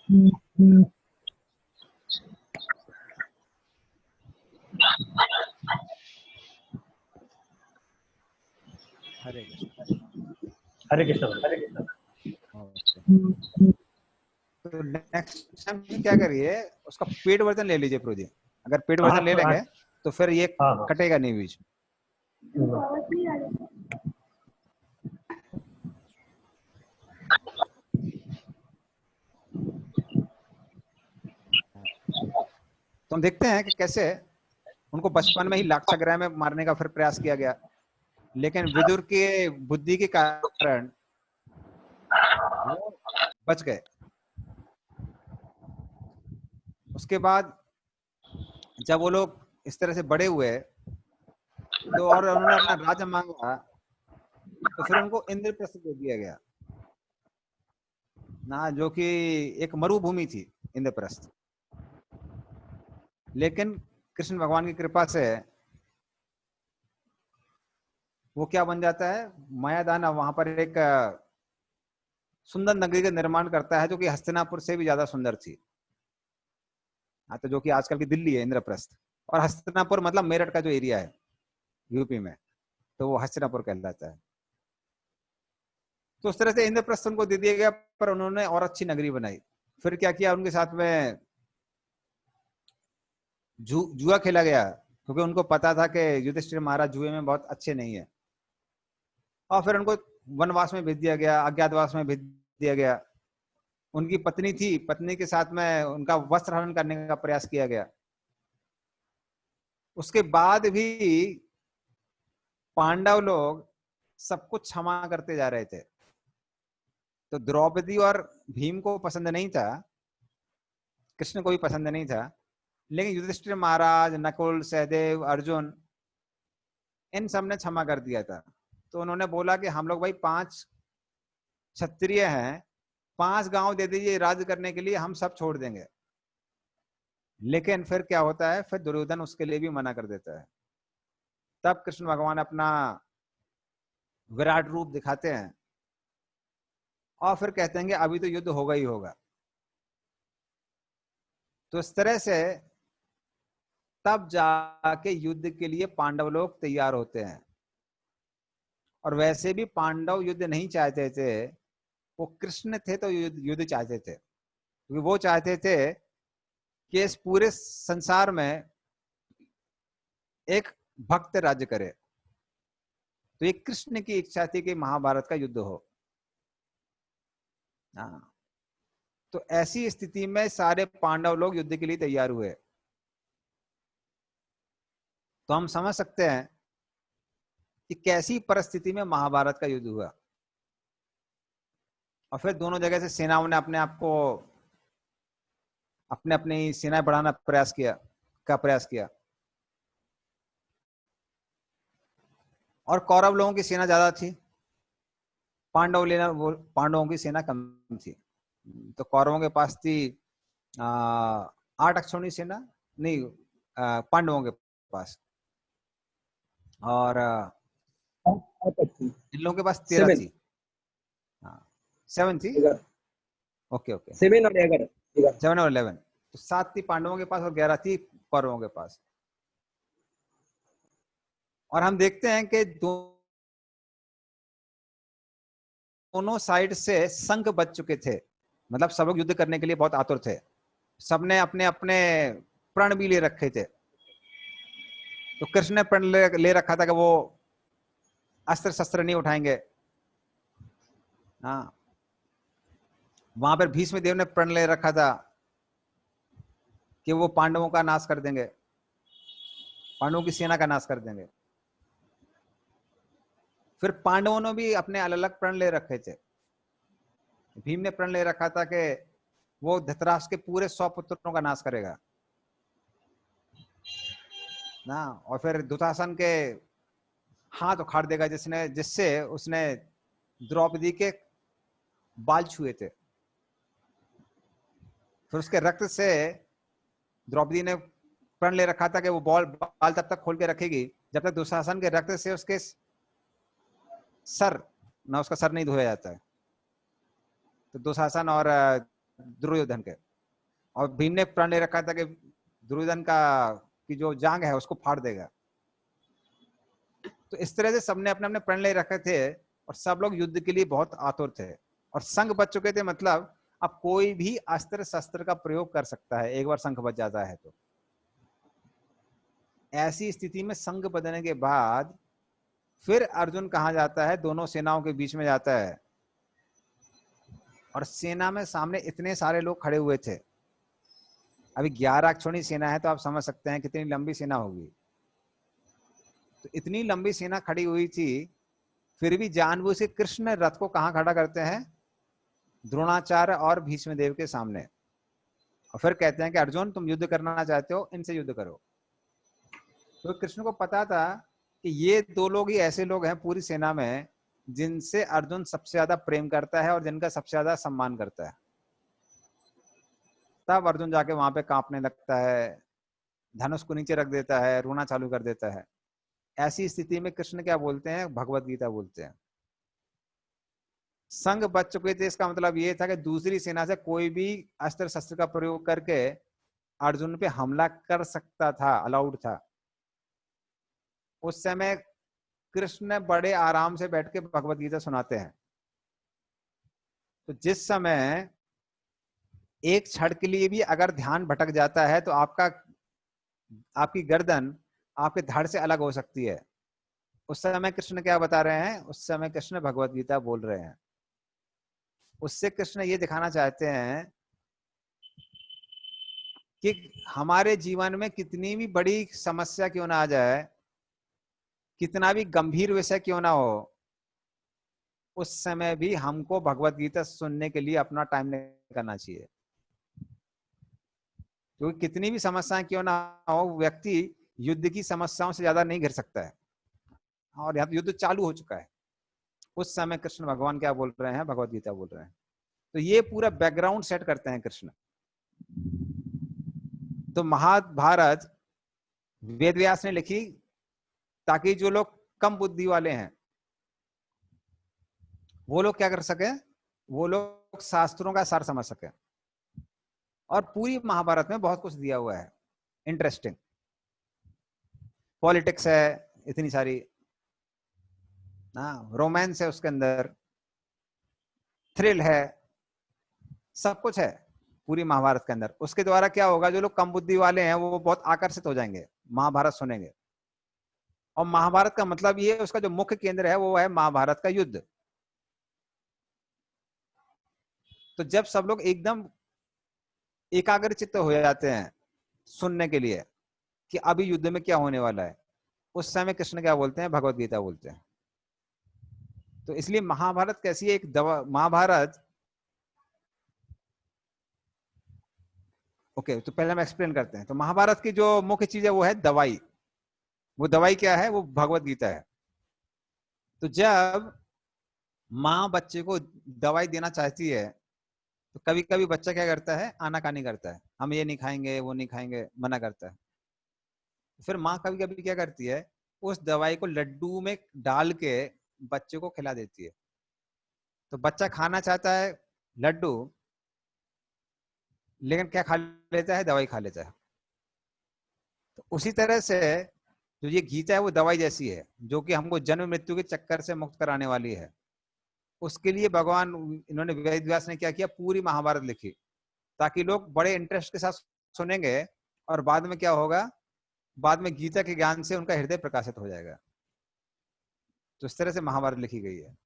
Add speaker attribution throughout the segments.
Speaker 1: हरे कृष्ण।
Speaker 2: हरे Krishna.
Speaker 1: Okay, तो next time क्या करिए, उसका पेड वर्जन ले लीजिए प्रभु जी। अगर पेड वर्जन ले लेंगे तो फिर ये कटेगा नहीं बीच में। तो हम देखते हैं कि कैसे उनको बचपन में ही लाक्षागृह में मारने का फिर प्रयास किया गया, लेकिन विदुर के बुद्धि के कारण वो बच गए। उसके बाद जब वो लोग इस तरह से बड़े हुए तो और उन्होंने अपना राज्य मांगा, तो फिर उनको इंद्रप्रस्थ दे दिया गया ना, जो कि एक मरुभूमि थी इंद्रप्रस्थ। लेकिन कृष्ण भगवान की कृपा से वो क्या बन जाता है, मायादान वहां पर एक सुंदर नगरी का निर्माण करता है, जो कि हस्तिनापुर से भी ज्यादा सुंदर थी। हाँ, तो जो कि आजकल की दिल्ली है इंद्रप्रस्थ, और हस्तिनापुर मतलब मेरठ का जो एरिया है यूपी में, तो वो हस्तिनापुर कहलाता है। तो उस तरह से इंद्रप्रस्थ उनको दे दिया गया, पर उन्होंने और अच्छी नगरी बनाई। फिर क्या किया, उनके साथ में जुआ खेला गया, क्योंकि उनको पता था कि युधिष्ठिर महाराज जुए में बहुत अच्छे नहीं है। और फिर उनको वनवास में भेज दिया गया, अज्ञातवास में भेज दिया गया। उनकी पत्नी थी, पत्नी के साथ में उनका वस्त्र हरण करने का प्रयास किया गया। उसके बाद भी पांडव लोग सब कुछ क्षमा करते जा रहे थे। तो द्रौपदी और भीम को पसंद नहीं था, कृष्ण को भी पसंद नहीं था, लेकिन युधिष्ठिर महाराज, नकुल, सहदेव, अर्जुन, इन सब ने क्षमा कर दिया था। तो उन्होंने बोला कि हम लोग भाई 5 क्षत्रिय हैं, 5 गांव दे दीजिए राज्य करने के लिए, हम सब छोड़ देंगे। लेकिन फिर क्या होता है, फिर दुर्योधन उसके लिए भी मना कर देता है। तब कृष्ण भगवान अपना विराट रूप दिखाते हैं और फिर कहते हैं कि अभी तो युद्ध होगा ही होगा। तो इस तरह से तब जाके युद्ध के लिए पांडव लोग तैयार होते हैं। और वैसे भी पांडव युद्ध नहीं चाहते थे, वो कृष्ण थे तो युद्ध चाहते थे, क्योंकि वो चाहते थे कि इस पूरे संसार में एक भक्त राज्य करे। तो ये कृष्ण की इच्छा थी कि महाभारत का युद्ध हो। हाँ, तो ऐसी स्थिति में सारे पांडव लोग युद्ध के लिए तैयार हुए। तो हम समझ सकते हैं कि कैसी परिस्थिति में महाभारत का युद्ध हुआ। और फिर दोनों जगह से सेनाओं ने अपने आप को, अपने अपनी सेनाएं बढ़ाना प्रयास किया। और कौरव लोगों की सेना ज्यादा थी, पांडवों की सेना कम थी। तो कौरवों के पास थी 8 अक्षौणी सेना, नहीं, पांडवों के पास, और इन लोगों के पास 13 थी। 7 थी। ओके
Speaker 3: 7 और 11
Speaker 1: 7 और 11, तो 7 थी पांडवों के पास और 11 थी कौरवों के पास। और हम देखते हैं कि दोनों साइड से संघ बच चुके थे, मतलब सब लोग युद्ध करने के लिए बहुत आतुर थे। सबने अपने अपने प्रण भी ले रखे थे। तो कृष्ण ने प्रण ले रखा था कि वो अस्त्र शस्त्र नहीं उठाएंगे। हाँ, वहां पर भीष्म देव ने प्रण ले रखा था कि वो पांडवों का नाश कर देंगे, पांडवों की सेना का नाश कर देंगे। फिर पांडवों ने भी अपने अलग अलग प्रण ले रखे थे। भीम ने प्रण ले रखा था कि वो धृतराष्ट्र के पूरे 100 पुत्रों का नाश करेगा ना, और फिर दुशासन के हाथ उखाड़ देगा, जिससे उसने द्रौपदी के बाल छुए थे। फिर उसके रक्त से द्रौपदी ने प्रण ले रखा था कि वो बाल तब तक खोल के रखेगी जब तक दुशासन के रक्त से उसका सर नहीं धोया जाता है। तो दुशासन और दुर्योधन के, और भीम ने प्रण ले रखा था कि दुर्योधन का की जो जांग है उसको फाड़ देगा। तो इस तरह से सबने अपने अपने प्रण ले रखे थे और सब लोग युद्ध के लिए बहुत आतुर थे और संघ बच चुके थे। मतलब अब कोई भी अस्त्र शस्त्र का प्रयोग कर सकता है एक बार संघ बच जाता है तो। ऐसी स्थिति में संघ बदलने के बाद फिर अर्जुन कहाँ जाता है, दोनों सेनाओं के बीच में जाता है और सेना में सामने इतने सारे लोग खड़े हुए थे। अभी 11 अक्षौणी सेना है तो आप समझ सकते हैं कितनी लंबी सेना होगी। तो इतनी लंबी सेना खड़ी हुई थी, फिर भी जानबूझ के कृष्ण रथ को कहाँ खड़ा करते हैं, द्रोणाचार्य और भीष्म देव के सामने, और फिर कहते हैं कि अर्जुन तुम युद्ध करना चाहते हो, इनसे युद्ध करो। तो कृष्ण को पता था कि ये दो लोग ही ऐसे लोग हैं पूरी सेना में जिनसे अर्जुन सबसे ज्यादा प्रेम करता है और जिनका सबसे ज्यादा सम्मान करता है। तब अर्जुन जाके वहां पे कांपने लगता है, धनुष को नीचे रख देता है, रोना चालू कर देता है। ऐसी स्थिति में कृष्ण क्या बोलते हैं, भगवत गीता बोलते हैं। संघ बच चुके थे, इसका मतलब ये था कि दूसरी सेना से कोई भी अस्त्र शस्त्र का प्रयोग करके अर्जुन पे हमला कर सकता था, अलाउड था। उस समय कृष्ण बड़े आराम से बैठ के भगवत गीता सुनाते हैं। तो जिस समय एक क्षण के लिए भी अगर ध्यान भटक जाता है तो आपकी गर्दन आपके धड़ से अलग हो सकती है। उस समय कृष्ण क्या बता रहे हैं, उस समय कृष्ण भगवत गीता बोल रहे हैं। उससे कृष्ण ये दिखाना चाहते हैं कि हमारे जीवन में कितनी भी बड़ी समस्या क्यों ना आ जाए, कितना भी गंभीर विषय क्यों ना हो, उस समय भी हमको भगवत गीता सुनने के लिए अपना टाइम निकालना चाहिए। क्योंकि कितनी भी समस्याएं क्यों ना हो, व्यक्ति युद्ध की समस्याओं से ज्यादा नहीं घिर सकता है, और यहाँ युद्ध चालू हो चुका है। उस समय कृष्ण भगवान क्या बोल रहे हैं, भगवत गीता बोल रहे हैं। तो ये पूरा बैकग्राउंड सेट करते हैं कृष्ण। तो महाभारत वेद व्यास ने लिखी ताकि जो लोग कम बुद्धि वाले हैं वो लोग क्या कर सके, वो लोग शास्त्रों का सार समझ सके। और पूरी महाभारत में बहुत कुछ दिया हुआ है इंटरेस्टिंग। पॉलिटिक्स है इतनी सारी, रोमांस है उसके अंदर, थ्रिल है, सब कुछ है पूरी महाभारत के अंदर। उसके द्वारा क्या होगा, जो लोग कम बुद्धि वाले हैं वो बहुत आकर्षित हो जाएंगे, महाभारत सुनेंगे। और महाभारत का मतलब ये, उसका जो मुख्य केंद्र है वो है महाभारत का युद्ध। तो जब सब लोग एकदम एकाग्रचित्त हो जाते हैं सुनने के लिए कि अभी युद्ध में क्या होने वाला है, उस समय कृष्ण क्या बोलते हैं, भगवत गीता बोलते हैं। तो इसलिए महाभारत कैसी है, एक दवा। महाभारत, ओके, तो पहले हम एक्सप्लेन करते हैं। तो महाभारत की जो मुख्य चीज है वो है दवाई। वो दवाई क्या है, वो भगवत गीता है। तो जब माँ बच्चे को दवाई देना चाहती है तो कभी कभी बच्चा क्या करता है, आनाकानी करता है, हम ये नहीं खाएंगे, वो नहीं खाएंगे, मना करता है। फिर माँ कभी कभी क्या करती है, उस दवाई को लड्डू में डाल के बच्चे को खिला देती है। तो बच्चा खाना चाहता है लड्डू, लेकिन क्या खा लेता है, दवाई खा लेता है। तो उसी तरह से जो ये गीता है वो दवाई जैसी है, जो कि हमको जन्म मृत्यु के चक्कर से मुक्त कराने वाली है। उसके लिए भगवान, इन्होंने वेद व्यास ने क्या किया, पूरी महाभारत लिखी ताकि लोग बड़े इंटरेस्ट के साथ सुनेंगे और बाद में क्या होगा, बाद में गीता के ज्ञान से उनका हृदय प्रकाशित हो जाएगा। तो इस तरह से महाभारत लिखी गई है।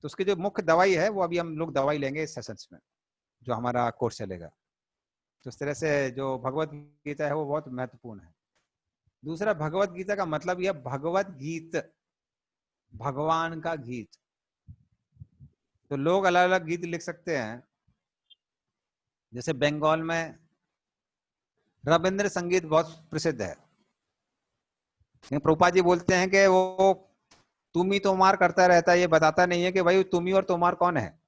Speaker 1: तो उसकी जो मुख्य दवाई है वो अभी हम लोग दवाई लेंगे इस सेशंस में, जो हमारा कोर्स चलेगा। तो इस तरह से जो भगवत गीता है वो बहुत महत्वपूर्ण है। दूसरा, भगवत गीता का मतलब यह भगवत गीत, भगवान का गीत। तो लोग अलग अलग गीत लिख सकते हैं। जैसे बंगाल में रविंद्र संगीत बहुत प्रसिद्ध है। प्रभुपाद जी बोलते हैं कि वो तुम ही तोमार करता रहता है, ये बताता नहीं है कि भाई तुम ही और तोमार कौन है,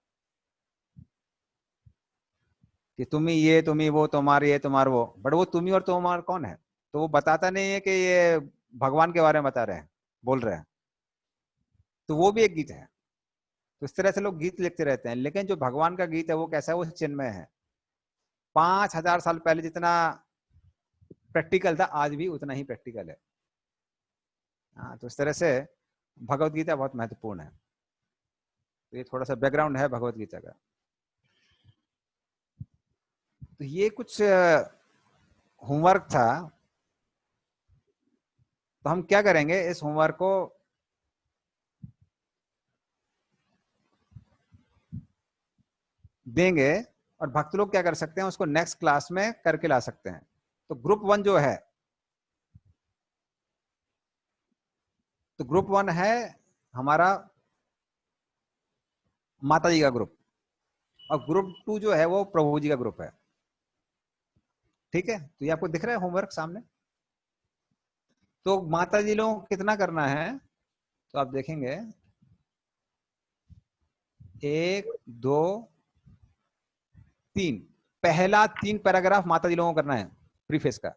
Speaker 1: कि तुम ही ये, तुम ही वो, तुम्हार ये, तुम्हार वो, बट वो तुम ही और तोमार कौन है, तो वो बताता नहीं है कि ये भगवान के बारे में बता रहे हैं, बोल रहे हैं। तो वो भी एक गीत है। तो इस तरह से लोग गीत लिखते रहते हैं, लेकिन जो भगवान का गीत है वो कैसा है, वो चिन्मय है। 5000 साल पहले जितना प्रैक्टिकल था आज भी उतना ही प्रैक्टिकल है। हाँ, तो इस तरह से भगवत गीता बहुत महत्वपूर्ण है। तो ये थोड़ा सा बैकग्राउंड है भगवत गीता का। तो ये कुछ होमवर्क था। तो हम क्या करेंगे, इस होमवर्क को देंगे और भक्त लोग क्या कर सकते हैं, उसको नेक्स्ट क्लास में करके ला सकते हैं। तो ग्रुप 1 जो है, तो ग्रुप 1 है हमारा माता जी का ग्रुप, और ग्रुप 2 जो है वो प्रभु जी का ग्रुप है। ठीक है, तो ये आपको दिख रहा है होमवर्क सामने। तो माता जी लोगों को कितना करना है, तो आप देखेंगे 1 2 3, पहला 3 पैराग्राफ माता जी लोगों को करना है प्रीफेस का,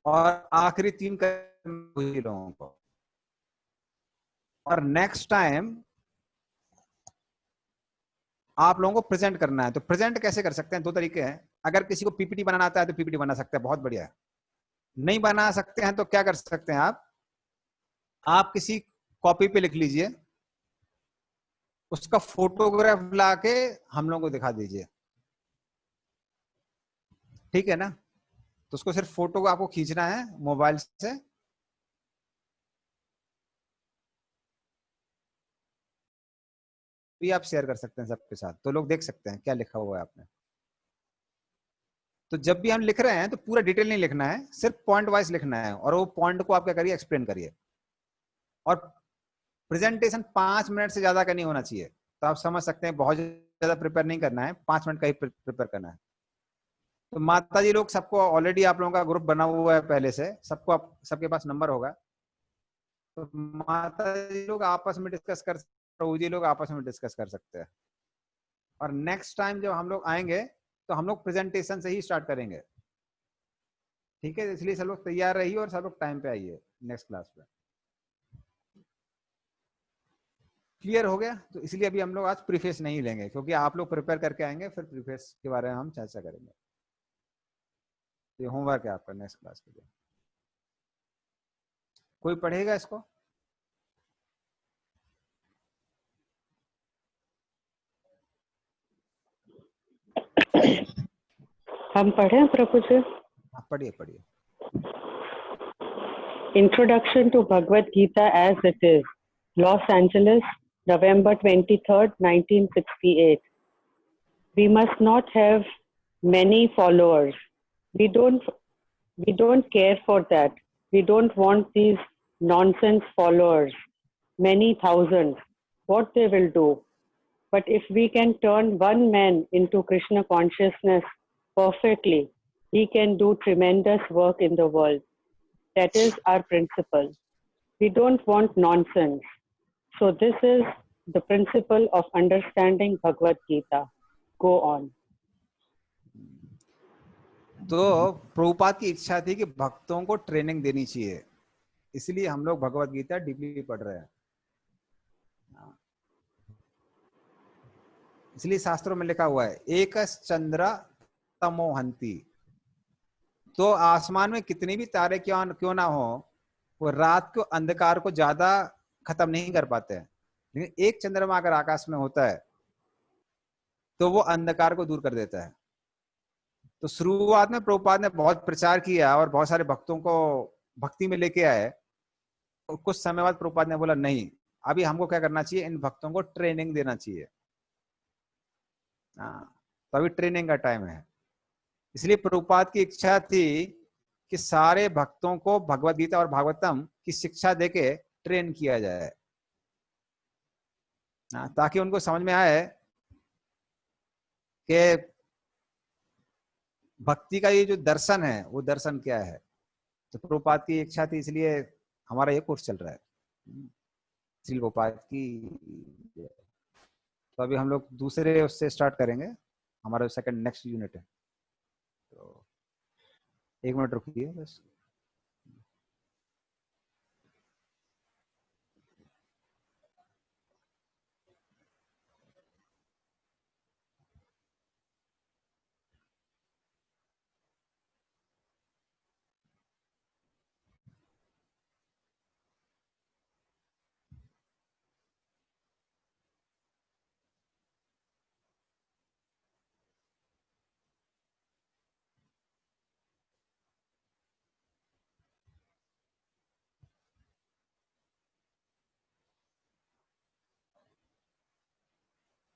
Speaker 1: और आखिरी 3 करना जी लोगों को। और नेक्स्ट टाइम आप लोगों को प्रेजेंट करना है। तो प्रेजेंट कैसे कर सकते हैं, 2 तरीके हैं। अगर किसी को पीपीटी बनाना आता है तो पीपीटी बना सकते हैं, बहुत बढ़िया है। नहीं बना सकते हैं तो क्या कर सकते हैं आप किसी कॉपी पे लिख लीजिए, उसका फोटोग्राफ लाके हम लोगों को दिखा दीजिए। ठीक है ना, तो उसको सिर्फ फोटो को आपको खींचना है मोबाइल से, भी आप शेयर कर सकते हैं सबके साथ, तो लोग देख सकते हैं क्या लिखा हुआ है आपने। तो जब भी हम लिख रहे हैं तो पूरा डिटेल नहीं लिखना है, सिर्फ पॉइंट वाइज लिखना है, और वो पॉइंट को आप क्या करिए, एक्सप्लेन करिए। और प्रेजेंटेशन 5 मिनट से ज्यादा का नहीं होना चाहिए। तो आप समझ सकते हैं बहुत ज्यादा प्रिपेयर नहीं करना है, 5 मिनट का ही प्रिपेयर करना है। तो माता जी लोग सबको ऑलरेडी, आप लोगों का ग्रुप बना हुआ है पहले से, सबको आप सबके पास नंबर होगा। तो माता जी लोग आपस में डिस्कस कर, प्रभु जी लोग आपस में डिस्कस कर सकते हैं। और नेक्स्ट टाइम जब हम लोग आएंगे तो हम लोग प्रेजेंटेशन से ही स्टार्ट करेंगे। ठीक है, इसलिए सब लोग तैयार रहिए और सब लोग टाइम पे आइए नेक्स्ट क्लास पे। क्लियर हो गया? तो इसलिए अभी हम लोग आज प्रीफेस नहीं लेंगे, क्योंकि आप लोग प्रिपेयर करके आएंगे, फिर प्रीफेस के बारे में हम चर्चा करेंगे। ये होमवर्क है आपका नेक्स्ट क्लास के लिए। कोई पढ़ेगा इसको?
Speaker 3: हम पढ़ें प्रभु जी?
Speaker 1: आप पढ़िए पढ़िए।
Speaker 3: Introduction to Bhagavad Gita as it is. Los Angeles, November 23rd, 1968. We must not have many followers. We don't care for that. We don't want these nonsense followers, many thousands. What they will do. But if we can turn one man into Krishna consciousness perfectly, he can do tremendous work in the world. That is our principle. We don't want nonsense. So this is the principle of understanding Bhagavad Gita. Go on.
Speaker 1: तो प्रभुपाद की इच्छा थी कि भक्तों को training देनी चाहिए, इसलिए हम लोग भगवत गीता डीपली पढ़ रहे हैं। इसलिए शास्त्रों में लिखा हुआ है एक चंद्र तमोहंती। तो आसमान में कितनी भी तारे क्यों ना हो, वो रात को अंधकार को ज्यादा खत्म नहीं कर पाते हैं, लेकिन एक चंद्रमा अगर आकाश में होता है तो वो अंधकार को दूर कर देता है। तो शुरुआत में प्रभुपाद ने बहुत प्रचार किया और बहुत सारे भक्तों को भक्ति में लेके आए। और कुछ समय बाद प्रभुपाद ने बोला नहीं, अभी हमको क्या करना चाहिए, इन भक्तों को ट्रेनिंग देना चाहिए। तो अभी ट्रेनिंग का टाइम है। इसलिए प्रभुपाद की इच्छा थी कि सारे भक्तों को भगवत गीता और भागवतम की शिक्षा देके ट्रेन किया जाए, ताकि उनको समझ में आए कि भक्ति का ये जो दर्शन है वो दर्शन क्या है। तो प्रभुपाद की इच्छा थी, इसलिए हमारा ये कोर्स चल रहा है श्री गोपाल की। तो अभी हम लोग दूसरे उससे स्टार्ट करेंगे, हमारा सेकंड नेक्स्ट यूनिट है। तो 1 मिनट रुकिए बस।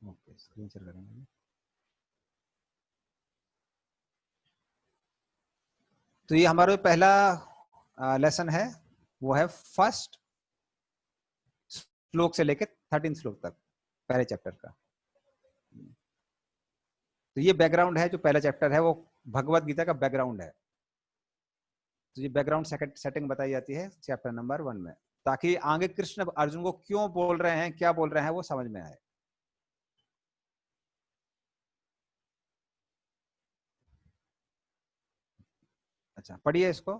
Speaker 1: ओके, स्क्रीन शेयर करेंगे। तो ये हमारा पहला लेसन है, वो है फर्स्ट श्लोक से लेकर 13 श्लोक तक पहले चैप्टर का। तो ये बैकग्राउंड है, जो पहला चैप्टर है वो भगवत गीता का बैकग्राउंड है। तो ये बैकग्राउंड सेटिंग बताई जाती है चैप्टर नंबर 1 में, ताकि आगे कृष्ण अर्जुन को क्यों बोल रहे हैं, क्या बोल रहे हैं, वो समझ में आए। अच्छा, पढ़िए इसको।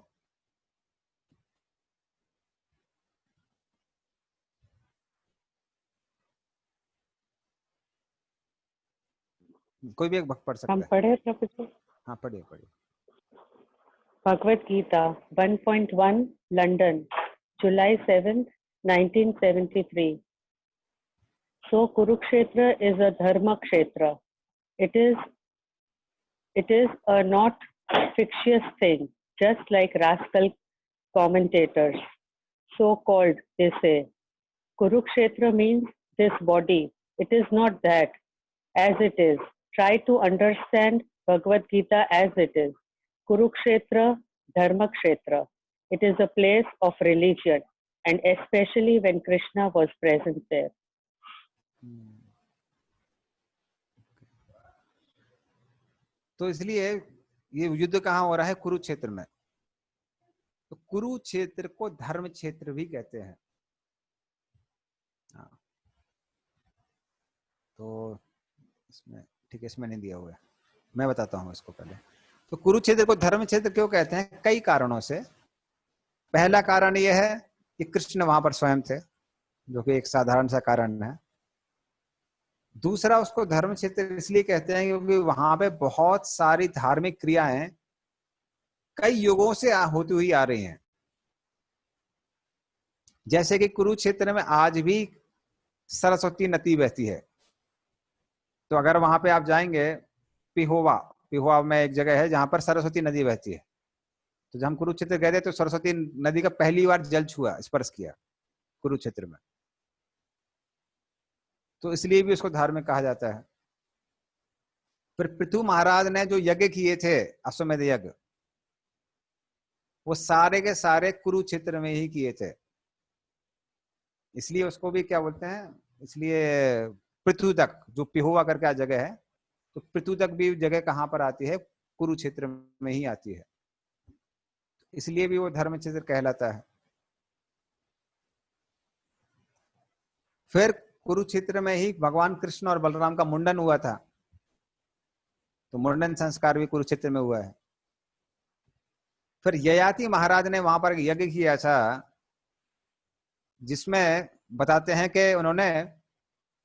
Speaker 1: कोई भी एक भक्त पढ़
Speaker 3: हम
Speaker 1: सकता है।
Speaker 3: पढ़े प्रोफेसर।
Speaker 1: हाँ, पढ़िए पढ़िए।
Speaker 3: Bhagavad Gita 1.1 London, July 7th, 1973. So Kurukshetra is a dharma kshetra. It is a not fictitious thing, just like rascal commentators, so called, they say. Kurukshetra means this body. It is not that, as it is. Try to understand Bhagavad Gita as it is. Kurukshetra, Dharma Kshetra. It is a place of religion, and especially when Krishna was present there.
Speaker 1: तो इसलिए ये युद्ध कहाँ हो रहा है? कुरुक्षेत्र में। तो कुरुक्षेत्र को धर्म क्षेत्र भी कहते हैं। हाँ, तो इसमें ठीक है, इसमें नहीं दिया हुआ है, मैं बताता हूँ इसको पहले। तो कुरुक्षेत्र को धर्म क्षेत्र क्यों कहते हैं? कई कारणों से। पहला कारण यह है कि कृष्ण वहां पर स्वयं थे, जो कि एक साधारण सा कारण है। दूसरा, उसको धर्म क्षेत्र इसलिए कहते हैं क्योंकि वहां पे बहुत सारी धार्मिक क्रियाएं कई युगों से होती हुई आ रही हैं। जैसे कि कुरुक्षेत्र में आज भी सरस्वती नदी बहती है। तो अगर वहां पे आप जाएंगे, पिहोवा में एक जगह है जहां पर सरस्वती नदी बहती है। तो जब हम कुरुक्षेत्र गए थे तो सरस्वती नदी का पहली बार जल छुआ, स्पर्श किया कुरुक्षेत्र में। तो इसलिए भी उसको धार्मिक कहा जाता है। फिर पृथु महाराज ने जो यज्ञ किए थे, अश्वमेध यज्ञ, वो सारे के सारे कुरुक्षेत्र में ही किए थे। इसलिए उसको भी क्या बोलते हैं, इसलिए पृथुदक, जो पिहोवा करके जगह है, तो पृथुदक भी जगह कहां पर आती है? कुरुक्षेत्र में ही आती है। इसलिए भी वो धर्म क्षेत्र कहलाता है। फिर कुरुक्षेत्र में ही भगवान कृष्ण और बलराम का मुंडन हुआ था, तो मुंडन संस्कार भी कुरुक्षेत्र में हुआ है। फिर ययाति महाराज ने वहां पर यज्ञ किया था, जिसमें बताते हैं कि उन्होंने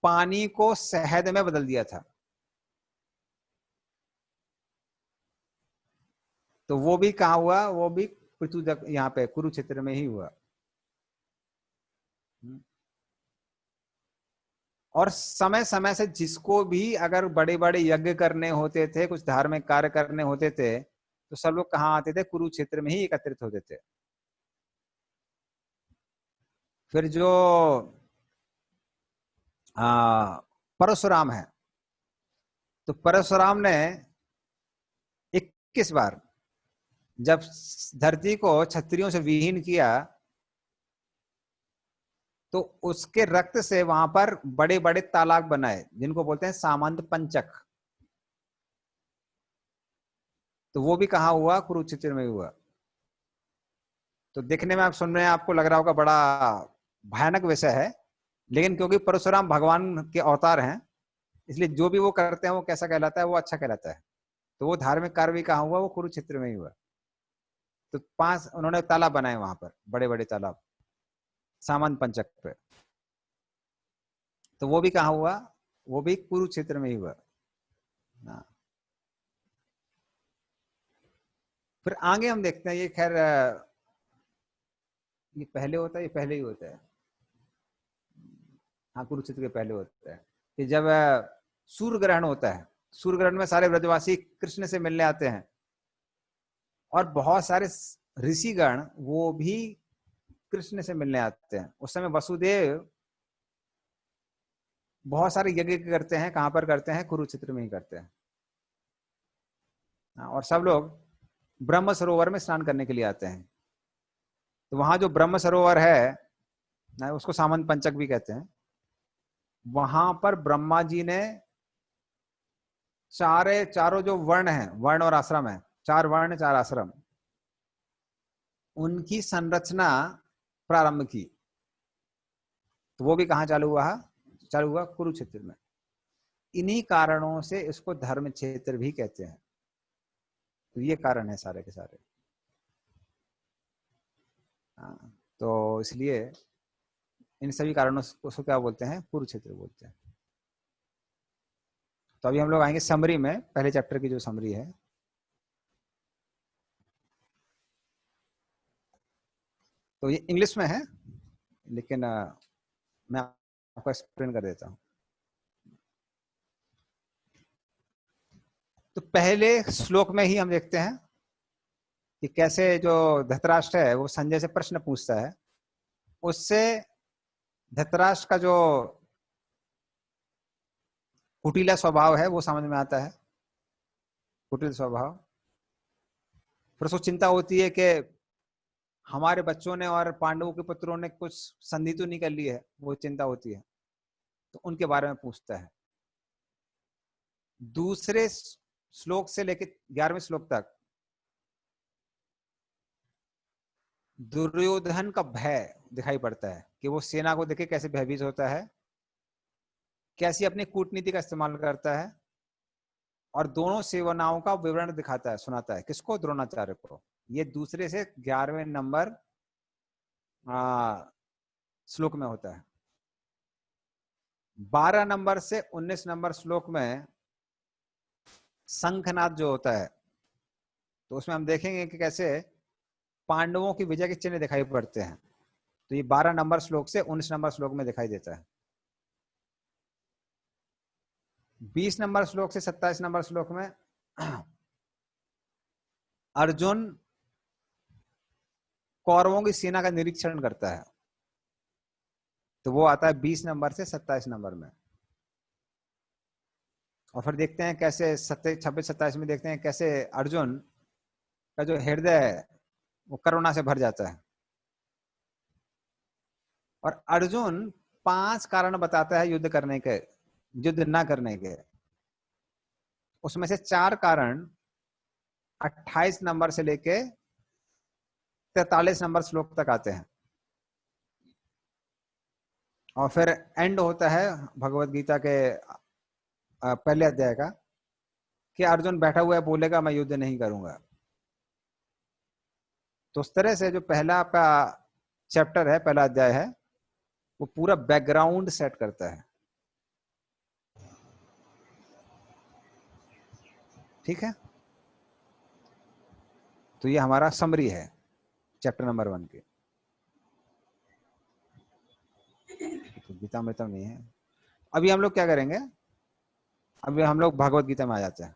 Speaker 1: पानी को शहद में बदल दिया था। तो वो भी कहाँ हुआ? वो भी पृथुदक, यहाँ पे कुरुक्षेत्र में ही हुआ। और समय समय से जिसको भी अगर बड़े बड़े यज्ञ करने होते थे, कुछ धार्मिक कार्य करने होते थे, तो सब लोग कहाँ आते थे? कुरुक्षेत्र में ही एकत्रित होते थे। फिर जो परशुराम है, तो परशुराम ने 21 बार जब धरती को क्षत्रियों से विहीन किया, तो उसके रक्त से वहां पर बड़े बड़े तालाब बनाए, जिनको बोलते हैं सामंत पंचक। तो वो भी कहाँ हुआ? कुरुक्षेत्र में हुआ। तो देखने में, आप सुन रहे हैं, आपको लग रहा होगा बड़ा भयानक विषय है, लेकिन क्योंकि परशुराम भगवान के अवतार हैं, इसलिए जो भी वो करते हैं वो कैसा कहलाता है? वो अच्छा कहलाता है। तो वो धार्मिक कार्य भी कहाँ हुआ? वो कुरुक्षेत्र में ही हुआ। तो 5 उन्होंने तालाब बनाए वहां पर, बड़े बड़े तालाब सामंत पंचक पे। तो वो भी कहाँ हुआ? वो भी कुरुक्षेत्र में ही हुआ। फिर आगे हम देखते हैं, ये खैर ये पहले होता है, ये पहले ही होता है। हाँ, कुरुक्षेत्र के पहले होता है कि जब सूर्य ग्रहण होता है। सूर्य ग्रहण में सारे ब्रजवासी कृष्ण से मिलने आते हैं, और बहुत सारे ऋषिगण वो भी कृष्ण से मिलने आते हैं। उस समय वसुदेव बहुत सारे यज्ञ करते हैं, कहां पर करते हैं? कुरुक्षेत्र में ही करते हैं। और सब लोग ब्रह्म सरोवर में स्नान करने के लिए आते हैं। तो वहां जो ब्रह्म सरोवर है, उसको सामंत पंचक भी कहते हैं, वहां पर ब्रह्मा जी ने चारों जो वर्ण हैं, वर्ण और आश्रम है, 4 वर्ण 4 आश्रम, उनकी संरचना प्रारंभ की। तो वो भी कहाँ चालू हुआ? कुरुक्षेत्र में। इन्हीं कारणों से इसको धर्म क्षेत्र भी कहते हैं। तो ये कारण है सारे के सारे। हाँ, तो इसलिए इन सभी कारणों से उसको क्या बोलते हैं? कुरुक्षेत्र बोलते हैं। तो अभी हम लोग आएंगे समरी में, पहले चैप्टर की जो समरी है। तो ये इंग्लिश में है, लेकिन मैं आपको एक्सप्लेन कर देता हूं। तो पहले श्लोक में ही हम देखते हैं कि कैसे जो धृतराष्ट्र है वो संजय से प्रश्न पूछता है। उससे धृतराष्ट्र का जो कुटिला स्वभाव है वो समझ में आता है, कुटिल स्वभाव। फिर उसको चिंता होती है कि हमारे बच्चों ने और पांडवों के पुत्रों ने कुछ संधि तो नहीं कर ली है, वो चिंता होती है। तो उनके बारे में पूछता है। दूसरे श्लोक से लेकर 11वें श्लोक तक दुर्योधन का भय दिखाई पड़ता है कि वो सेना को देखे कैसे भयभीत होता है, कैसी अपनी कूटनीति का इस्तेमाल करता है, और दोनों सेनाओं का विवरण दिखाता है, सुनाता है। किसको? द्रोणाचार्य को। ये दूसरे से 11वें नंबर श्लोक में होता है। 12 नंबर से 19 नंबर श्लोक में शंखनाद जो होता है, तो उसमें हम देखेंगे कि कैसे पांडवों की विजय के चिन्ह दिखाई पड़ते हैं। तो ये 12 नंबर श्लोक से 19 नंबर श्लोक में दिखाई देता है। 20 नंबर श्लोक से 27 नंबर श्लोक में अर्जुन कौरवों की सेना का निरीक्षण करता है। तो वो आता है 20 नंबर से 27 नंबर में। और फिर देखते हैं कैसे 26-27 में देखते हैं कैसे अर्जुन का जो हृदय है वो करुणा से भर जाता है। और अर्जुन 5 कारण बताता है युद्ध करने के, युद्ध ना करने के। उसमें से 4 कारण 28 नंबर से लेके 43 नंबर श्लोक तक आते हैं। और फिर एंड होता है भगवत गीता के पहले अध्याय का कि अर्जुन बैठा हुआ है, बोलेगा मैं युद्ध नहीं करूंगा। तो उस तरह से जो पहला आपका चैप्टर है, पहला अध्याय है, वो पूरा बैकग्राउंड सेट करता है। ठीक है, तो ये हमारा समरी है चैप्टर नंबर 1 की। तो गीता में तो नहीं है। अभी हम लोग क्या करेंगे? अभी हम लोग भगवत गीता में आ जाते हैं।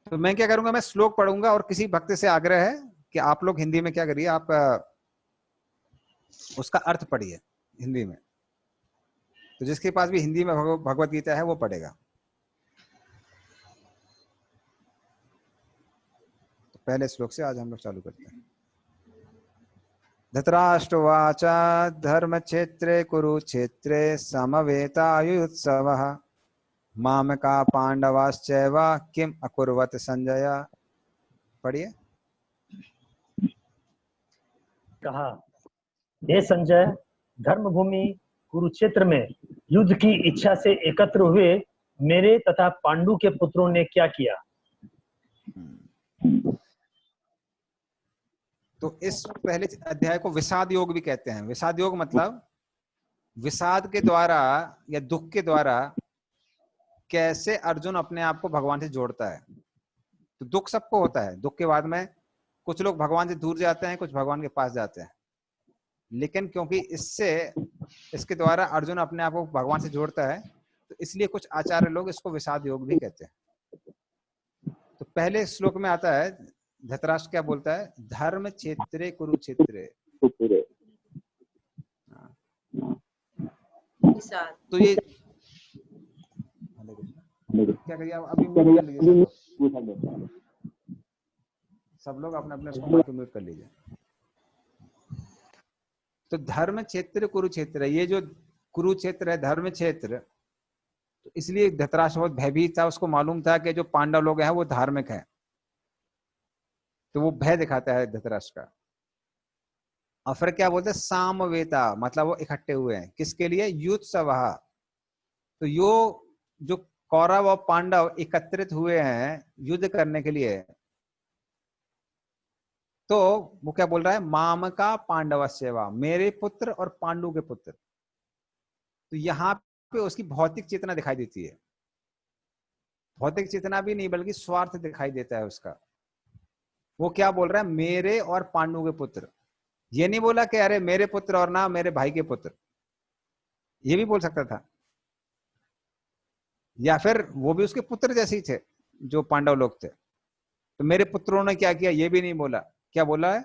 Speaker 1: तो मैं क्या करूंगा, मैं श्लोक पढ़ूंगा और किसी भक्त से आग्रह है कि आप लोग हिंदी में क्या करिए, आप उसका अर्थ पढ़िए हिंदी में। तो जिसके पास भी हिंदी में भगवत गीता है वो पढ़ेगा। तो पहले श्लोक से आज हम लोग चालू करते हैं। धृतराष्ट्रवाच धर्म क्षेत्रे कुरुक्षेत्रे समवेतायुत्सवः मामका पांडवाश्चैव किम अकुर्वत संजय। पढ़िए।
Speaker 2: कहा, हे संजय, धर्मभूमि कुरुक्षेत्र में युद्ध की इच्छा से एकत्र हुए मेरे तथा पांडु के पुत्रों ने क्या किया?
Speaker 1: तो इस पहले अध्याय को विषाद योग भी कहते हैं। विषाद योग मतलब विषाद के द्वारा या दुख के द्वारा कैसे अर्जुन अपने आप को भगवान से जोड़ता है। तो दुख सबको होता है, दुख के बाद में कुछ लोग भगवान से दूर जाते हैं, कुछ भगवान के पास जाते हैं। लेकिन क्योंकि इसके द्वारा अर्जुन अपने आप को भगवान से जोड़ता है, तो इसलिए कुछ आचार्य लोग इसको विषाद योग भी कहते हैं। तो पहले श्लोक में आता है, धृतराष्ट्र क्या बोलता है? धर्म क्षेत्रे कुरुक्षेत्रे। तो ये क्या करिए आप अभी म्यूट कर लीजिए सब लोग अपने अपने उसको माइक म्यूट कर लीजिए। तो धर्म क्षेत्र कुरुक्षेत्र, ये जो कुरुक्षेत्र है धर्म क्षेत्र, तो इसलिए धृतराष्ट्र बहुत भयभीत था, उसको मालूम था कि जो पांडव लोग हैं वो धार्मिक हैं, तो वो भय दिखाता है धृतराष्ट्र का। और फिर क्या बोलते हैं सामवेता, मतलब वो इकट्ठे हुए हैं किसके लिए, युत्सवः। तो जो कौरव और पांडव एकत्रित हुए हैं युद्ध करने के लिए, तो वो क्या बोल रहा है, माम का पांडव सेवा, मेरे पुत्र और पांडु के पुत्र। तो यहाँ पे उसकी भौतिक चेतना दिखाई देती है, भौतिक चेतना भी नहीं बल्कि स्वार्थ दिखाई देता है उसका। वो क्या बोल रहा है, मेरे और पांडु के पुत्र। ये नहीं बोला कि अरे मेरे पुत्र और ना मेरे भाई के पुत्र, ये भी बोल सकता था, या फिर वो भी उसके पुत्र जैसे ही थे जो पांडव लोग थे। तो मेरे पुत्रों ने क्या किया ये भी नहीं बोला, क्या बोला है,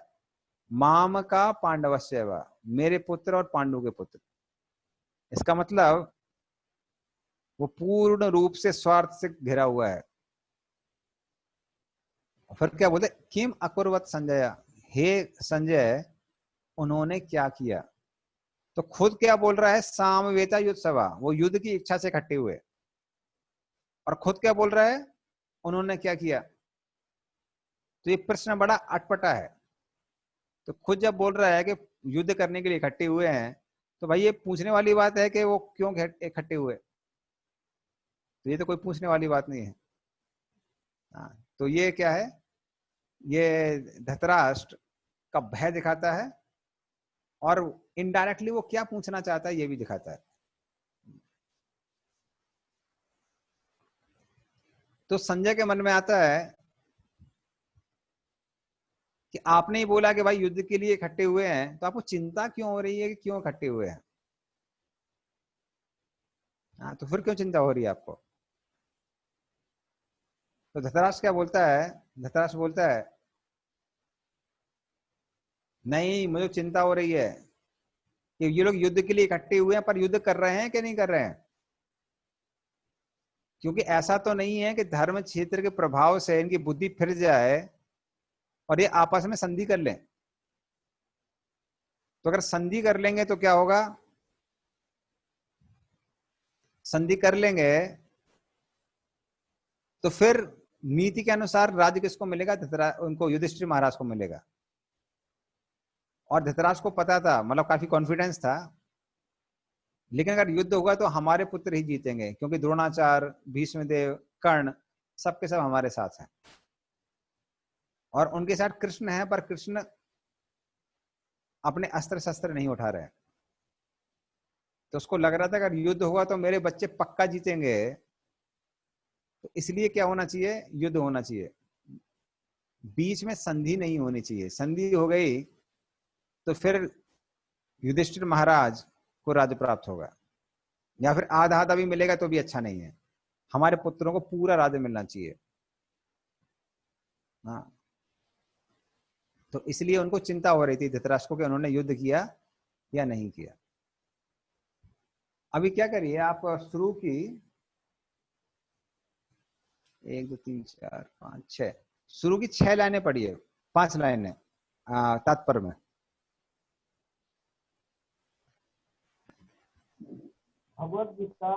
Speaker 1: माम का पांडवस्यवा, मेरे पुत्र और पांडु के पुत्र। इसका मतलब वो पूर्ण रूप से स्वार्थ से घिरा हुआ है। फिर क्या बोलते, किम अकुर्वत संजय, हे संजय उन्होंने क्या किया। तो खुद क्या बोल रहा है, सामवेता युद्ध सभा, वो युद्ध की इच्छा से इकट्ठे हुए। और खुद क्या बोल रहा है, उन्होंने क्या किया। तो ये प्रश्न बड़ा अटपटा है। तो खुद जब बोल रहा है कि युद्ध करने के लिए इकट्ठे हुए हैं, तो भाई ये पूछने वाली बात है कि वो क्यों इकट्ठे हुए। तो ये तो कोई पूछने वाली बात नहीं है। तो ये क्या है, ये धृतराष्ट्र का भय दिखाता है, और इनडायरेक्टली वो क्या पूछना चाहता है ये भी दिखाता है। तो संजय के मन में आता है कि आपने ही बोला कि भाई युद्ध के लिए इकट्ठे हुए हैं, तो आपको चिंता क्यों हो रही है कि क्यों इकट्ठे हुए हैं। तो फिर क्यों चिंता हो रही है आपको। तो धृतराष्ट्र क्या बोलता है, धृतराष्ट्र बोलता है नहीं मुझे चिंता हो रही है कि ये लोग युद्ध के लिए इकट्ठे हुए हैं, पर युद्ध कर रहे हैं कि नहीं कर रहे हैं। क्योंकि ऐसा तो नहीं है कि धर्म क्षेत्र के प्रभाव से इनकी बुद्धि फिर जाए और ये आपस में संधि कर लें। तो अगर संधि कर लेंगे तो क्या होगा, संधि कर लेंगे तो फिर नीति के अनुसार राज्य किसको मिलेगा, उनको युधिष्ठिर महाराज को मिलेगा। और धृतराष्ट्र को पता था, मतलब काफी कॉन्फिडेंस था, लेकिन अगर युद्ध होगा तो हमारे पुत्र ही जीतेंगे, क्योंकि द्रोणाचार्य, भीष्मदेव, कर्ण सबके सब हमारे साथ हैं, और उनके साथ कृष्ण है, पर कृष्ण अपने अस्त्र शस्त्र नहीं उठा रहे। तो उसको लग रहा था अगर युद्ध हुआ तो मेरे बच्चे पक्का जीतेंगे, तो इसलिए क्या होना चाहिए, युद्ध होना चाहिए, बीच में संधि नहीं होनी चाहिए। संधि हो गई तो फिर युधिष्ठिर महाराज को राज्य प्राप्त होगा, या फिर आधा आधा भी मिलेगा तो भी अच्छा नहीं है। हमारे पुत्रों को पूरा राज्य मिलना चाहिए। हाँ, तो इसलिए उनको चिंता हो रही थी धृतराष्ट्र को कि उन्होंने युद्ध किया या नहीं किया। अभी क्या करिए आप शुरू की 1 2 3 4 5 6 शुरू की 6 लाइनें पढ़िए, 5 लाइनें तात्पर्य में।
Speaker 2: भगवद गीता,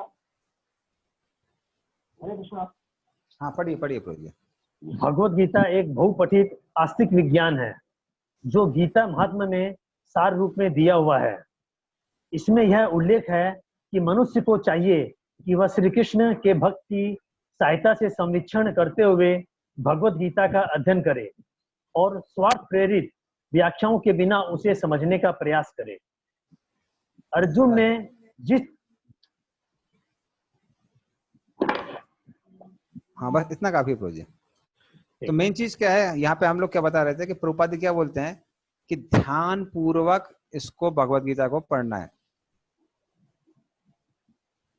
Speaker 2: हरे कृष्णा।
Speaker 1: हाँ पढ़िए पढ़िए पढ़िए।
Speaker 2: भगवद गीता एक बहुपठित आस्तिक विज्ञान है जो गीता महात्म्य में सार रूप में दिया हुआ है। इसमें यह उल्लेख है कि मनुष्य को चाहिए कि वह श्री कृष्ण के भक्त की सहायता से संवीक्षण करते हुए भगवद गीता का अध्ययन करे और स्वार्थ प्रेरित व्याख्याओं के बिना उसे समझने का प्रयास करे। अर्जुन ने जिस
Speaker 1: हाँ बस इतना काफी प्रोजेक्ट। तो मेन चीज क्या है, यहाँ पे हम लोग क्या बता रहे थे कि प्रभुपाद क्या बोलते हैं कि ध्यान पूर्वक इसको भगवद गीता को पढ़ना है।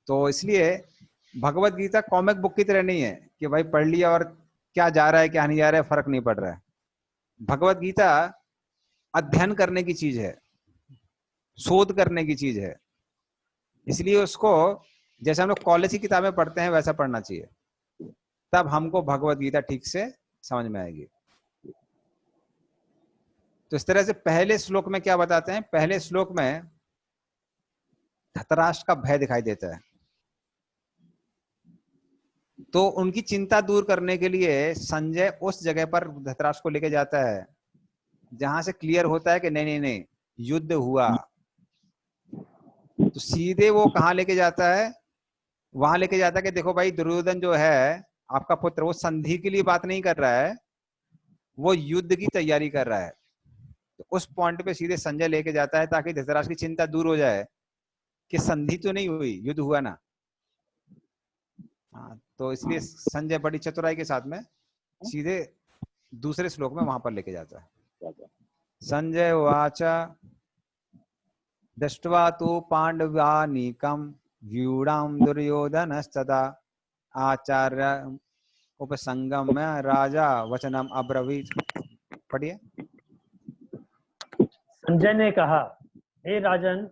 Speaker 1: तो इसलिए भगवद गीता कॉमिक बुक की तरह नहीं है कि भाई पढ़ लिया और क्या जा रहा है क्या नहीं जा रहा है फर्क नहीं पड़ रहा है। भगवद गीता अध्ययन करने की चीज है, शोध करने की चीज है। इसलिए उसको जैसे हम लोग कॉलेज की किताबें पढ़ते हैं वैसा पढ़ना चाहिए। तब हमको भगवत गीता ठीक से समझ में आएगी। तो इस तरह से पहले श्लोक में क्या बताते हैं, पहले श्लोक में धृतराष्ट्र का भय दिखाई देता है, तो उनकी चिंता दूर करने के लिए संजय उस जगह पर धृतराष्ट्र को लेके जाता है जहां से क्लियर होता है कि नहीं नहीं नहीं युद्ध हुआ। तो सीधे वो कहां लेके जाता है, वहां लेके जाता है कि देखो भाई दुर्योधन जो है आपका पुत्र, वो संधि के लिए बात नहीं कर रहा है, वो युद्ध की तैयारी कर रहा है। तो उस पॉइंट पे सीधे संजय लेके जाता है ताकि धृतराष्ट्र की चिंता दूर हो जाए कि संधि तो नहीं हुई, युद्ध हुआ ना। हाँ, तो इसलिए संजय बड़ी चतुराई के साथ में सीधे दूसरे श्लोक में वहां पर लेके जाता है। संजय उवाच दृष्ट्वा तु पांडवानीकं व्यूढां दुर्योधनस्तदा आचार्य उपसंगम्य राजा वचनम अब्रवीत। पढ़िए।
Speaker 2: संजय ने कहा, हे राजन,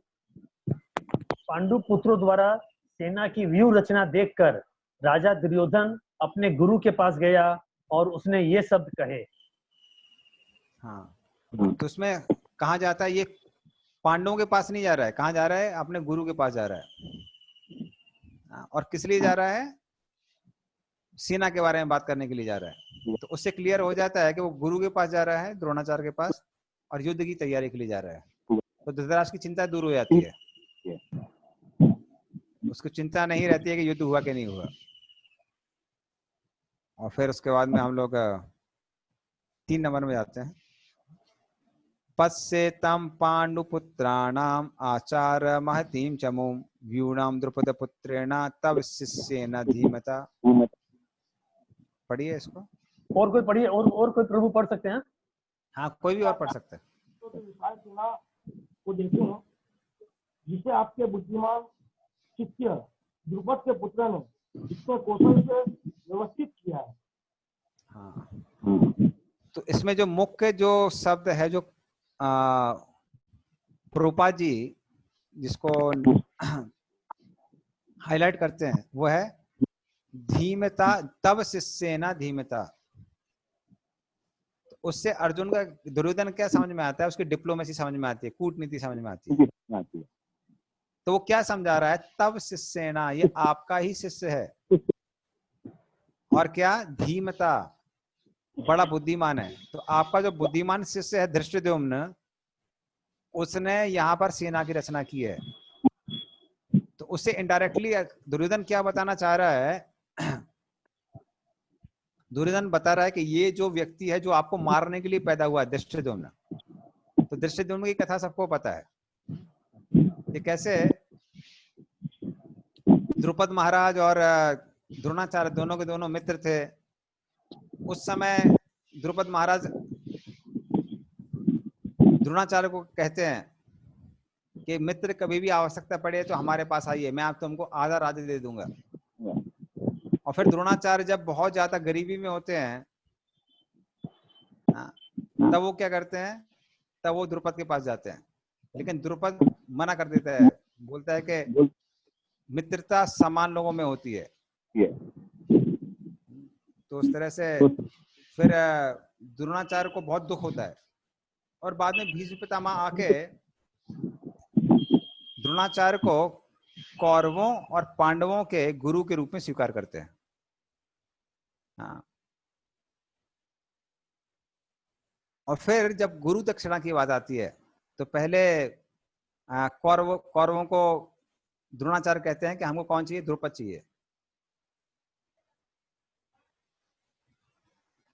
Speaker 2: पांडु पुत्रों द्वारा सेना की व्यूह रचना देखकर राजा दुर्योधन अपने गुरु के पास गया और उसने ये शब्द कहे।
Speaker 1: हाँ, तो उसमें कहा जाता है, ये पांडवों के पास नहीं जा रहा है, कहाँ जा रहा है, अपने गुरु के पास जा रहा है। और किस लिए जा रहा है, सेना के बारे में बात करने के लिए जा रहा है। तो उससे क्लियर हो जाता है कि वो गुरु के पास जा रहा है, द्रोणाचार्य के पास, और युद्ध की तैयारी के लिए जा रहा है। तो धृतराष्ट्र की चिंता दूर हो जाती है, उसको चिंता नहीं रहती है कि युद्ध हुआ कि नहीं हुआ। और फिर उसके बाद में हम लोग 3 नंबर में जाते हैं। पश्येतं पांडुपुत्राणाम आचार्य महतीं चमूं व्यूणां द्रुपद पुत्रेण तव शिष्येन धीमता। पढ़िए इसको।
Speaker 2: और कोई पढ़िए, और कोई प्रभु पढ़ सकते हैं?
Speaker 1: हाँ, कोई भी और पढ़ सकता है।
Speaker 4: को देते हैं जिसे आपके बुद्धिमान शिष्य द्रुपद के पुत्र ने इतने कौशल से व्यवस्थित किया है।
Speaker 1: हाँ, तो इसमें जो मुख्य जो शब्द है, जो प्रभुपाद जी जिसको हाईलाइट करते हैं, वो है धीमता, तव शिष्येन धीमता। तो उससे अर्जुन का, दुर्योधन क्या समझ में आता है, उसकी डिप्लोमेसी समझ में आती है, कूटनीति समझ में आती है। तो वो क्या समझा रहा है, तव शिष्येन, ये आपका ही शिष्य है, और क्या धीमता, बड़ा बुद्धिमान है। तो आपका जो बुद्धिमान शिष्य है धृष्टद्युम्न, उसने यहाँ पर सेना की रचना की है। तो उससे इनडायरेक्टली दुर्योधन क्या बताना चाह रहा है, दुर्योधन बता रहा है कि ये जो व्यक्ति है जो आपको मारने के लिए पैदा हुआ है, धृष्टद्युम्न। तो धृष्टद्युम्न की कथा सबको पता है, ये कैसे द्रुपद महाराज और द्रोणाचार्य दोनों के दोनों मित्र थे। उस समय द्रुपद महाराज द्रोणाचार्य को कहते हैं कि मित्र कभी भी आवश्यकता पड़े तो हमारे पास आइए, मैं आप तुमको आधा राज्य दे दूंगा। और फिर द्रोणाचार्य जब बहुत ज्यादा गरीबी में होते हैं, तब वो क्या करते हैं, तब वो द्रुपद के पास जाते हैं, लेकिन द्रुपद मना कर देता है, बोलता है कि मित्रता समान लोगों में होती है। तो उस तरह से फिर द्रोणाचार्य को बहुत दुख होता है, और बाद में भीष्म पितामह आके द्रोणाचार्य को कौरवों और पांडवों के गुरु के रूप में स्वीकार करते हैं। हाँ, और फिर जब गुरु दक्षिणा की बात आती है, तो पहले कौरवों को द्रोणाचार्य कहते हैं कि हमको कौन चाहिए, द्रुपद चाहिए।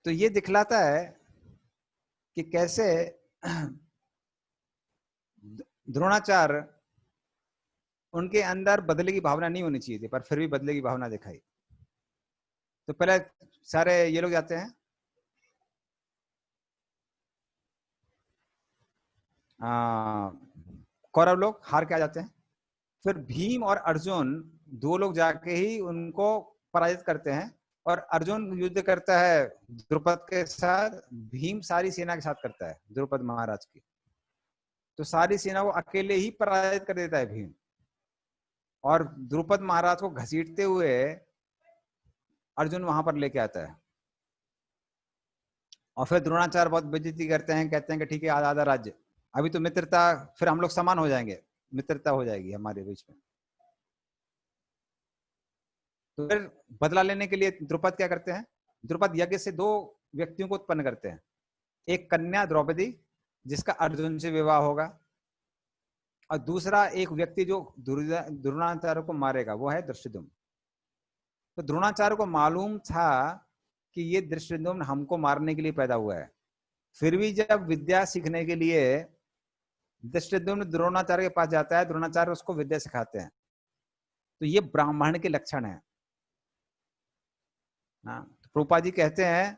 Speaker 1: तो ये दिखलाता है कि कैसे द्रोणाचार्य, उनके अंदर बदले की भावना नहीं होनी चाहिए थी, पर फिर भी बदले की भावना दिखाई। तो पहले सारे ये लोग जाते हैं, कौरव लोग हार के आ जाते हैं। फिर भीम और अर्जुन 2 लोग जाके ही उनको पराजित करते हैं, और अर्जुन युद्ध करता है द्रुपद के साथ, भीम सारी सेना के साथ करता है द्रुपद महाराज की। तो सारी सेना को अकेले ही पराजित कर देता है भीम, और द्रुपद महाराज को घसीटते हुए अर्जुन वहां पर लेके आता है। और फिर द्रोणाचार्य बहुत बेइज्जती करते हैं, कहते हैं कि ठीक है आधा आधा राज्य, अभी तो मित्रता, फिर हम लोग समान हो जाएंगे, मित्रता हो जाएगी हमारे बीच में। तो फिर बदला लेने के लिए द्रुपद क्या करते हैं, द्रुपद यज्ञ से 2 व्यक्तियों को उत्पन्न करते हैं, एक कन्या द्रौपदी जिसका अर्जुन से विवाह होगा, और दूसरा एक व्यक्ति जो द्रोणाचार्य को मारेगा, वो है धृष्टद्युम्न। तो द्रोणाचार्य को मालूम था कि ये धृष्टद्युम्न हमको मारने के लिए पैदा हुआ है, फिर भी जब विद्या सीखने के लिए धृष्टद्युम्न द्रोणाचार्य के पास जाता है, द्रोणाचार्य उसको विद्या सिखाते हैं। तो ये ब्राह्मण के लक्षण है। हाँ, तो प्रभुपाद जी कहते हैं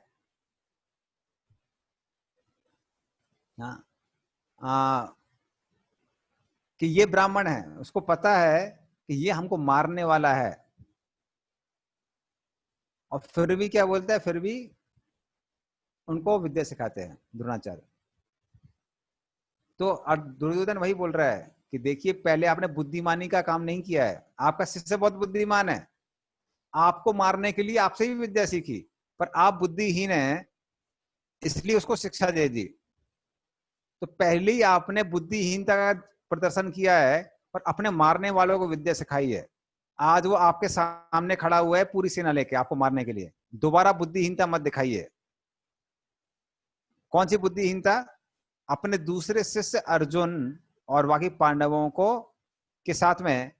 Speaker 1: कि ये ब्राह्मण है, उसको पता है कि ये हमको मारने वाला है, और फिर भी क्या बोलता है, फिर भी उनको विद्या सिखाते हैं द्रोणाचार्य। तो दुर्योधन वही बोल रहा है कि देखिए पहले आपने बुद्धिमानी का काम नहीं किया है, आपका शिष्य बहुत बुद्धिमान है, आपको मारने के लिए आपसे भी विद्या सीखी, पर आप बुद्धिहीन है इसलिए उसको शिक्षा दे दी। तो पहले ही आपने बुद्धिहीनता का प्रदर्शन किया है, पर अपने मारने वालों को विद्या सिखाई है। आज वो आपके सामने खड़ा हुआ है पूरी सेना लेके आपको मारने के लिए, दोबारा बुद्धिहीनता मत दिखाइए। कौन सी बुद्धिहीनता? अपने दूसरे शिष्य अर्जुन और बाकी पांडवों को के साथ में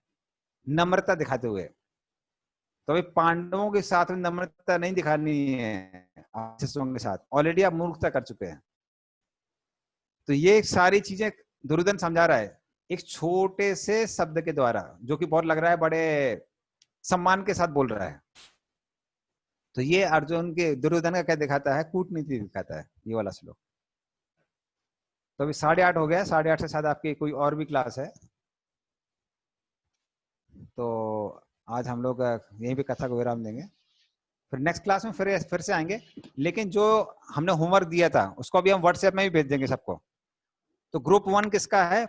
Speaker 1: नम्रता दिखाते हुए। तो अभी पांडवों के साथ में नम्रता नहीं दिखानी है, शिष्यों के साथ ऑलरेडी आप मूर्खता कर चुके हैं। तो ये सारी चीजें दुर्योधन समझा रहा है एक छोटे से शब्द के द्वारा, जो कि बहुत लग रहा है बड़े सम्मान के साथ बोल रहा है। तो ये अर्जुन के, दुर्योधन का क्या दिखाता है, कूटनीति दिखाता है ये वाला श्लोक। तो अभी 8:30 हो गया, 8:30 से शायद आपकी कोई और भी क्लास है, तो आज हम लोग यहीं पे कथा को विराम देंगे। फिर नेक्स्ट क्लास में फिर से आएंगे, लेकिन जो हमने होमवर्क दिया था उसको अभी हम व्हाट्सएप में भी भेज देंगे सबको। तो ग्रुप 1 किसका है?